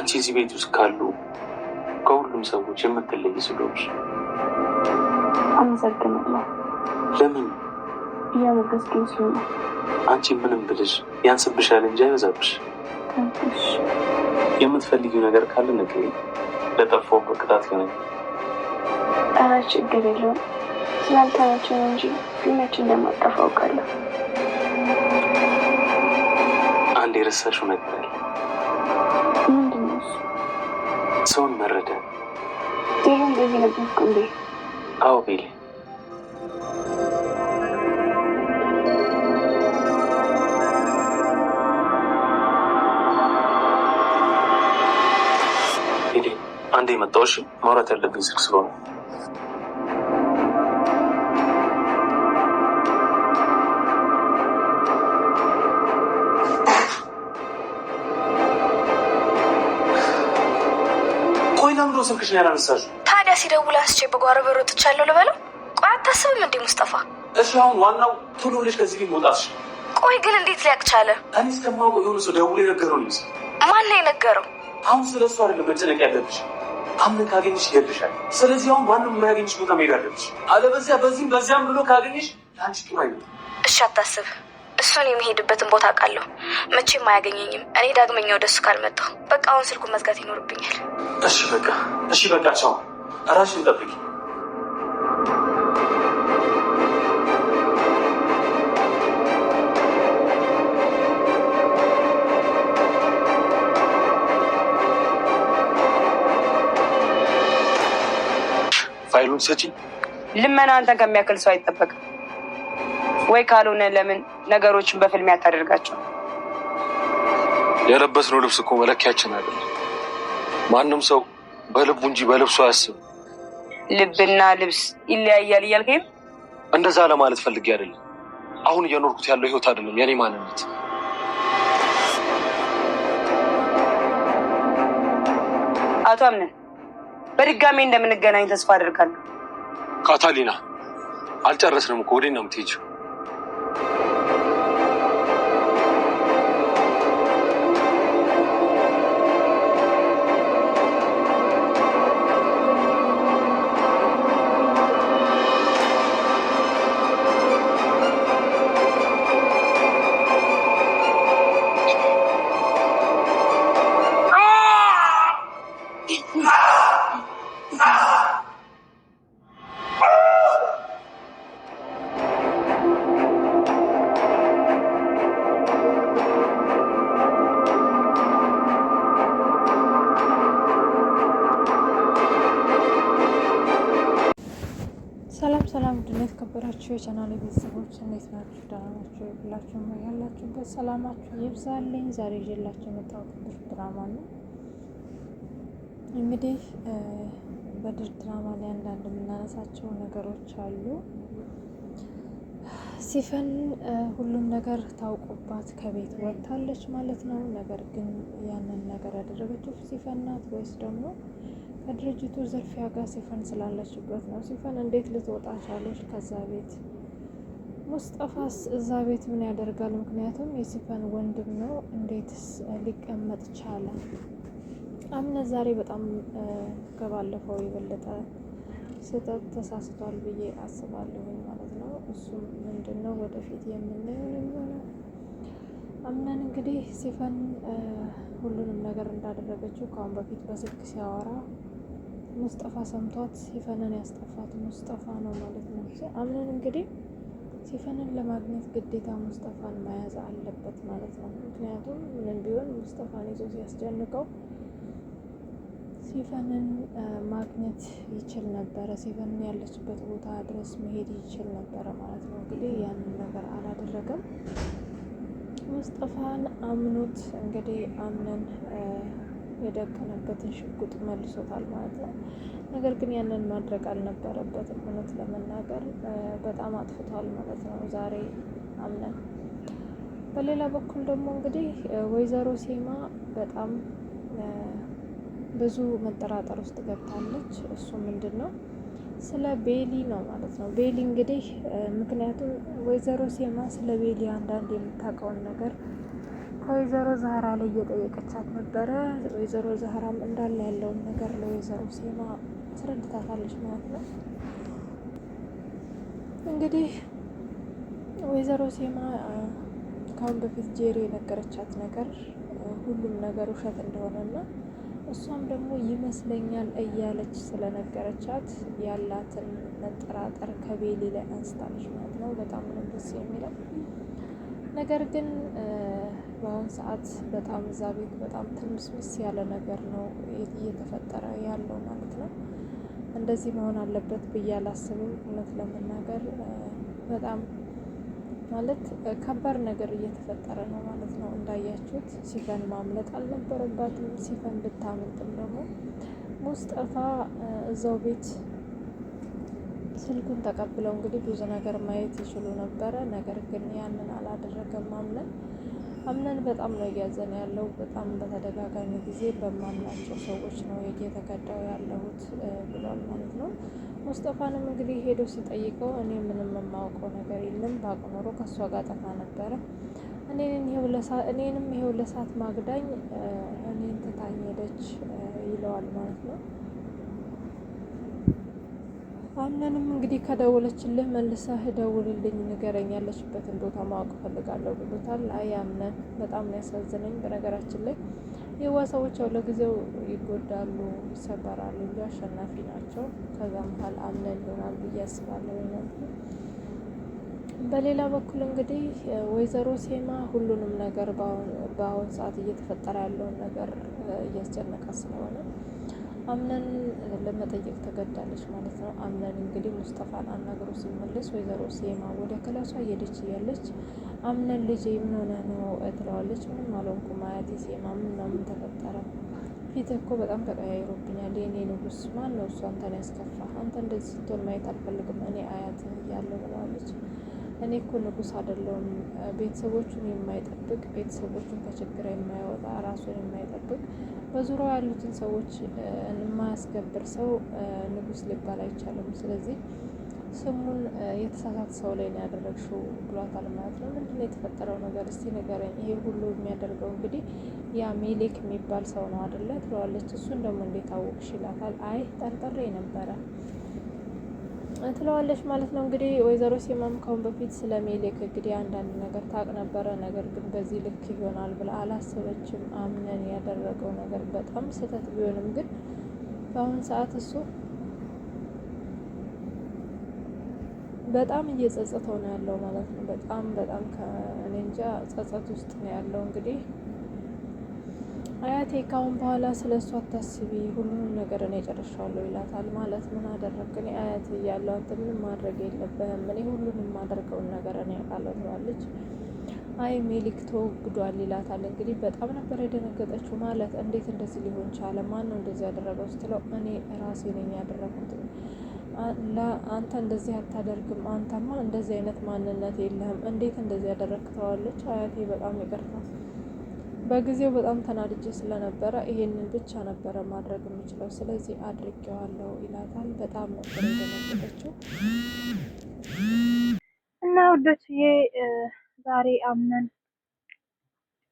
አንቺ እዚህ ቤት ውስጥ ካሉ ከሁሉም ሰዎች የምትለይ ስለሆንሽ አመሰግናለሁ። ለምን እያሞገስከኝ ስለሆነ። አንቺ ምንም ብልሽ ያንስብሻል እንጂ አይበዛብሽ። ታንክሽ። የምትፈልጊው ነገር ካለ ንገሪኝ። ለጠፋሁበት ቅጣት ይሆናል። ኧረ ችግር የለውም። ስላልተመቸኝ ነው እንጂ ፊልሞች እንደማጠፋ አውቃለሁ። አንድ የረሳሽው ነገር አለ። ምንድን ነው እሱ? ሰውን መረዳት። ድሮ እንደዚህ ነበርኩ እንዴ? አዎ ቤሌ። ቤሌ አንዴ መጣሁ። እሺ ማውራት ያለብኝ ስልክ ስለሆነ ስልክሽን ያላነሳሽው? ታዲያ ሲደውል አስቼ በጓሮ በር ወጥቻለሁ ልበለው? ቆይ አታስብም እንዴ ሙስጠፋ? እሺ አሁን ዋናው ቶሎ ብለሽ ከዚህ ቤት መውጣትሽ። ቆይ ግን እንዴት ሊያውቅ ቻለ? እኔ እስከማውቀው የሆነ ሰው ደውሎ የነገረው ነው ይመስል። ማን ነው የነገረው? አሁን ስለ እሱ አይደለም መጨነቅ ያለብሽ። አምን ካገኝሽ ይገልሻል። ስለዚህ አሁን ማንም የማያገኝሽ ቦታ መሄድ አለብሽ። አለበዚያ በዚህም በዚያም ብሎ ካገኝሽ ለአንቺ ጥሩ አይደለም። እሺ አታስብ። እሱን የሚሄድበትን ቦታ አውቃለሁ። መቼም አያገኘኝም። እኔ ዳግመኛ ወደ እሱ ካልመጣሁ በቃ አሁን ስልኩን መዝጋት ይኖርብኛል። እሺ በቃ ቻው። እራስሽን ጠብቂ። ፋይሉን ስጪ። ልመና አንተን ከሚያክል ሰው አይጠበቅም። ወይ ካልሆነ ለምን ነገሮችን በፍልሚያ ታደርጋቸው? የለበስነው ልብስ እኮ መለኪያችን አይደለም። ማንም ሰው በልቡ እንጂ በልብሱ አያስብም። ልብና ልብስ ይለያያል እያልከኝ? እንደዛ ለማለት ፈልጌ አይደለም። አሁን እየኖርኩት ያለው ህይወት አይደለም የኔ ማንነት። አቶ አምነን በድጋሚ እንደምንገናኝ ተስፋ አደርጋለሁ። ካታሊና አልጨረስንም እኮ። ወዴት ነው የምትሄጂው? ሰላም ድና የተከበራችሁ የቻናሌ ቤተሰቦች እንዴት ናችሁ? ደህና ናችሁ? ሁላችሁም ያላችሁበት ሰላማችሁ ይብዛልኝ። ዛሬ ይዤላችሁ የመጣሁት ድራማ ነው። እንግዲህ በድራማ ላይ አንዳንድ የምናነሳቸው ነገሮች አሉ። ሲፈን ሁሉም ነገር ታውቁባት ከቤት ወጥታለች ማለት ነው። ነገር ግን ያንን ነገር ያደረገችው ሲፈን ናት ወይስ ደግሞ ከድርጅቱ ዝርፊያ ጋር ሲፈን ስላለችበት ነው? ሲፈን እንዴት ልትወጣ ቻለች ከዛ ቤት? ሙስጠፋስ እዛ ቤት ምን ያደርጋል? ምክንያቱም የሲፈን ወንድም ነው። እንዴትስ ሊቀመጥ ቻለ? አምነት ዛሬ በጣም ከባለፈው የበለጠ ስህተት ተሳስቷል ብዬ አስባለሁኝ ማለት ነው። እሱም ምንድን ነው ወደፊት የምናየው ነው የሚሆነው። አምነን እንግዲህ ሲፈን ሁሉንም ነገር እንዳደረገችው ከአሁን በፊት በስልክ ሲያወራ ሙስጠፋ ሰምቷት ሲፈንን ያስጠፋት ሙስጠፋ ነው ማለት ነው። አምነን እንግዲህ ሲፈንን ለማግኘት ግዴታ ሙስጠፋን መያዝ አለበት ማለት ነው። ምክንያቱም ምንም ቢሆን ሙስጠፋን ይዞ ሲያስጨንቀው ሲፈንን ማግኘት ይችል ነበረ። ሲፈንን ያለችበት ቦታ ድረስ መሄድ ይችል ነበረ ማለት ነው። እንግዲህ ያንን ነገር አላደረገም። ሙስጠፋን አምኖት እንግዲህ አምነን የደቀነበትን ሽጉጥ መልሶታል ማለት ነው። ነገር ግን ያንን ማድረግ አልነበረበትም። እውነት ለመናገር በጣም አጥፍቷል ማለት ነው ዛሬ አምነን። በሌላ በኩል ደግሞ እንግዲህ ወይዘሮ ሴማ በጣም ብዙ መጠራጠር ውስጥ ገብታለች። እሱ ምንድን ነው? ስለ ቤሊ ነው ማለት ነው። ቤሊ እንግዲህ ምክንያቱም ወይዘሮ ሴማ ስለ ቤሊ አንዳንድ የምታውቀውን ነገር ከወይዘሮ ዛህራ ላይ እየጠየቀቻት ነበረ። ወይዘሮ ዛህራም እንዳለ ያለውን ነገር ለወይዘሮ ሴማ አስረድታታለች ማለት ነው። እንግዲህ ወይዘሮ ሴማ ካሁን በፊት ጄሪ የነገረቻት ነገር ሁሉም ነገር ውሸት እንደሆነና እሷም ደግሞ ይመስለኛል እያለች ስለነገረቻት ያላትን መጠራጠር ከቤሊ ላይ አንስታለች ማለት ነው። በጣም ነው ደስ የሚለው ነገር ግን በአሁን ሰዓት በጣም እዛ ቤት በጣም ትምስምስ ያለ ነገር ነው እየተፈጠረ ያለው ማለት ነው። እንደዚህ መሆን አለበት ብዬ አላስብም። እውነት ለመናገር በጣም ማለት ከባድ ነገር እየተፈጠረ ነው ማለት ነው። እንዳያችሁት ሲፈን ማምለጥ አልነበረባትም። ሲፈን ብታመልጥም ደግሞ ሙስጠፋ እዛው ቤት ስልኩን ተቀብለው እንግዲህ ብዙ ነገር ማየት ይችሉ ነበረ። ነገር ግን ያንን አላደረገም። አምነን በጣም ነው እያዘነ ያለው። በጣም በተደጋጋሚ ጊዜ በማምናቸው ሰዎች ነው እየተከዳው ያለሁት ብሏል ማለት ነው። ሙስጠፋንም እንግዲህ ሄዶ ሲጠይቀው እኔ ምንም የማውቀው ነገር የለም፣ ባቅ ኖሮ ከእሷ ጋር ጠፋ ነበረ፣ እኔንም ይሄው ለሳት ማግዳኝ እኔን ትታኝ ሄደች ይለዋል ማለት ነው። አምነንም እንግዲህ ከደወለችልህ መልሰህ ደውልልኝ፣ ንገረኝ፣ ያለችበትን ቦታ ማወቅ ፈልጋለሁ ብሎታል። አይ አምነን በጣም ነው ያሳዝነኝ። በነገራችን ላይ የዋ ሰዎች ያው ለጊዜው ይጎዳሉ፣ ይሰበራሉ እንጂ አሸናፊ ናቸው። ከዛ መሀል አምነን ይሆናል ብዬ አስባለሁ ማለት ነው። በሌላ በኩል እንግዲህ ወይዘሮ ሴማ ሁሉንም ነገር በአሁን ሰዓት እየተፈጠረ ያለውን ነገር እያስጨነቃ ስለሆነ አምነን ለመጠየቅ ተገዳለች ማለት ነው። አምነን እንግዲህ ሙስጠፋን አናግሮ ሲመለስ ወይዘሮ ሴማ ወደ ክላሷ እየሄደች እያለች አምነን ልጄ ምን ሆነ ነው ትለዋለች። ምንም አልሆንኩም አያቴ ሴማ፣ ምን ተፈጠረ? ፊት እኮ በጣም ተቀያይሮብኛል። የኔ ንጉስ፣ ማን ነው እሱ አንተን ያስከፋ? አንተ እንደዚህ ስትሆን ማየት አልፈልግም፣ እኔ አያት እያለሁ ብለዋለች። እኔ እኮ ንጉስ አይደለሁም። ቤተሰቦቹን የማይጠብቅ ቤተሰቦቹን ከችግር የማያወጣ ራሱን የማይጠብቅ በዙሪያው ያሉትን ሰዎች የማያስከብር ሰው ንጉስ ሊባል አይቻልም። ስለዚህ ስሙን የተሳሳተ ሰው ላይ ነው ያደረግሽው ብሏታል ማለት ነው። ምንድን ነው የተፈጠረው ነገር እስቲ ንገረኝ። ይሄ ሁሉ የሚያደርገው እንግዲህ ያ ሜሌክ የሚባል ሰው ነው አይደለ ትለዋለች። እሱን ደግሞ እንዴት አወቅሽ ይላታል። አይ ጠርጥሬ ነበረ ትለዋለች ማለት ነው። እንግዲህ ወይዘሮ ሴማም ካሁን በፊት ስለ ሜሌክ እንግዲህ አንዳንድ ነገር ታውቅ ነበረ። ነገር ግን በዚህ ልክ ይሆናል ብላ አላሰበችም። አምነን ያደረገው ነገር በጣም ስህተት ቢሆንም ግን በአሁን ሰዓት እሱ በጣም እየጸጸተው ነው ያለው ማለት ነው። በጣም ከእኔ እንጃ ጸጸት ውስጥ ነው ያለው። እንግዲህ አያቴ ካሁን በኋላ ስለ እሱ አታስቢ፣ ሁሉንም ነገር እኔ ጨርሻለሁ ይላታል። ማለት ምን አደረግክ? እኔ አያቴ እያለሁ አንተ ምንም ማድረግ የለብህም፣ እኔ ሁሉንም ማደርገውን ነገር እኔ አውቃለሁ ትላለች። አይ ሜሊክ ተወግዷል ይላታል። እንግዲህ በጣም ነበር የደነገጠችው። ማለት እንዴት እንደዚህ ሊሆን ቻለ? ማን ነው እንደዚህ ያደረገው ስትለው እኔ ራሴ ነኝ ያደረኩት፣ አንተ እንደዚህ አታደርግም፣ አንተማ እንደዚህ አይነት ማንነት የለህም፣ እንዴት እንደዚህ ያደረግክ ትለዋለች። አያቴ በጣም ይቅርታ፣ በጊዜው በጣም ተናድጄ ስለነበረ ይሄንን ብቻ ነበረ ማድረግ የምችለው፣ ስለዚህ አድርጌዋለሁ ይላታል። በጣም ነበር የደነገጠችው። እና ውዶችዬ ዛሬ አምነን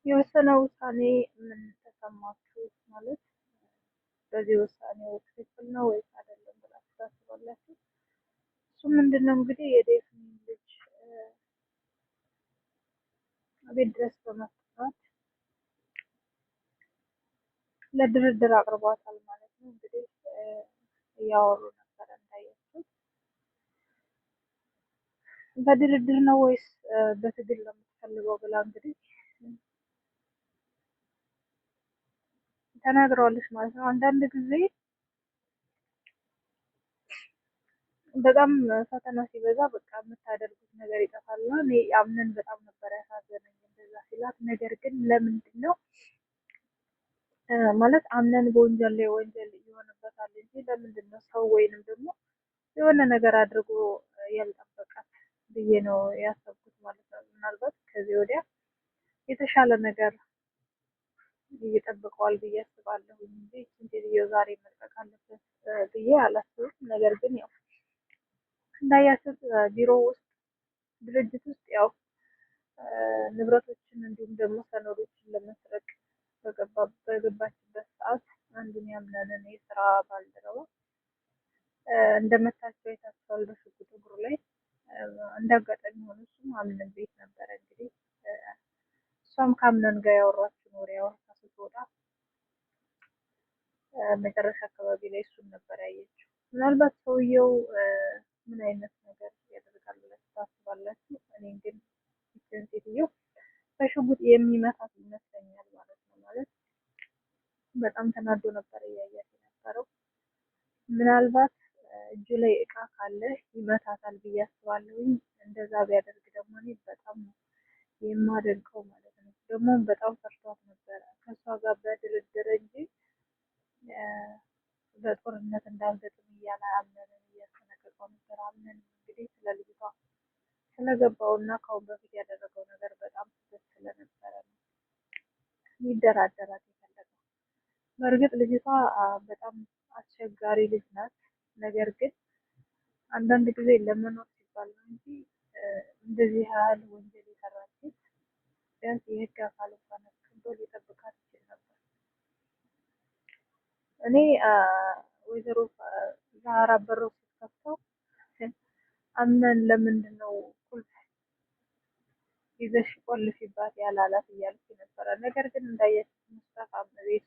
የወሰነው ውሳኔ ምን ተሰማችሁ? ማለት በዚህ ውሳኔው ትክክል ነው ወይስ አይደለም ብላችሁ ታስባላችሁ? እሱ ምንድነው እንግዲህ የዴፍኒ ልጅ ቤት ድረስ በመጥራት ለድርድር አቅርቧታል ማለት ነው። እንግዲህ እያወሩ ነበር እንዳያችሁት። በድርድር ነው ወይስ በትግል ነው የምትፈልገው ብላ እንግዲህ ተናግረዋለች ማለት ነው። አንዳንድ ጊዜ በጣም ፈተና ሲበዛ በቃ የምታደርጉት ነገር ይጠፋል። እኔ አምነን በጣም ነበር ያሳዘነኝ እንደዛ ሲላት። ነገር ግን ለምንድን ነው ማለት አምነን በወንጀል ላይ ወንጀል ይሆንበታል እንጂ ለምንድን ነው ሰው ወይንም ደግሞ የሆነ ነገር አድርጎ ያልጠበቃት ብዬ ነው ያሰብኩት ማለት ነው። ምናልባት ከዚህ ወዲያ የተሻለ ነገር ይጠብቀዋል ብዬ አስባለሁ እንጂ ሴትዮ ዛሬ መልቀቅ አለበት ብዬ አላስብም። ነገር ግን ያው እንዳያችሁት ቢሮ ውስጥ ድርጅት ውስጥ ያው ንብረቶችን እንዲሁም ደግሞ ሰነዶችን ለመስረቅ በገባችበት ሰዓት አንዱን ያምናንን የስራ ባልደረባ እንደመታቸው የታሰዋል በሽጉጥ እግሩ ላይ። እንዳጋጣሚ ሆኖ እሱም አምነን ቤት ነበረ። እንግዲህ እሷም ከአምነን ጋር ያወራችን ወሬ አወርታ ስትወጣ መጨረሻ አካባቢ ላይ እሱን ነበር ያየችው። ምናልባት ሰውየው ምን አይነት ነገር ያደርጋል ብላችሁ ታስባላችሁ? እኔ ግን ይችን ሴትዮ በሽጉጥ የሚመታት ይመስለኛል ማለት ነው። ማለት በጣም ተናዶ ነበር እያያት የነበረው። ምናልባት እጁ ላይ እቃ ካለ ይመታታል ብዬ አስባለሁኝ። እንደዛ ቢያደርግ ደግሞ እኔ በጣም ነው የማደንቀው ማለት ነው። ደግሞ በጣም ፈርቷት ነበረ ከእሷ ጋር በድርድር እንጂ በጦርነት እንዳልገጥም እያለ አምነንን እያስጠነቀቀው ነበር። አምነን እንግዲህ ስለ ልጅቷ ስለገባው እና ከአሁን በፊት ያደረገው ነገር በጣም ስህተት ስለነበረ ነው ሊደራደራት የፈለገው። በእርግጥ ልጅቷ በጣም አስቸጋሪ ልጅ ናት። ነገር ግን አንዳንድ ጊዜ ለመኖር ሲባል ነው እንጂ እንደዚህ ያህል ወንጀል የሰራች ሴት ቢያንስ የህግ አካል እንኳን አስቀምጦ ሊጠብቃት ይችል ነበር። እኔ ወይዘሮ ዛህራ በሮ ስትከፍተው አምነን ለምንድን ነው ቁልፍ ይዘሽ ቆልፊባት ያላላት እያልኩ ነበረ። ነገር ግን እንዳየች ሙስጠፋ ቤት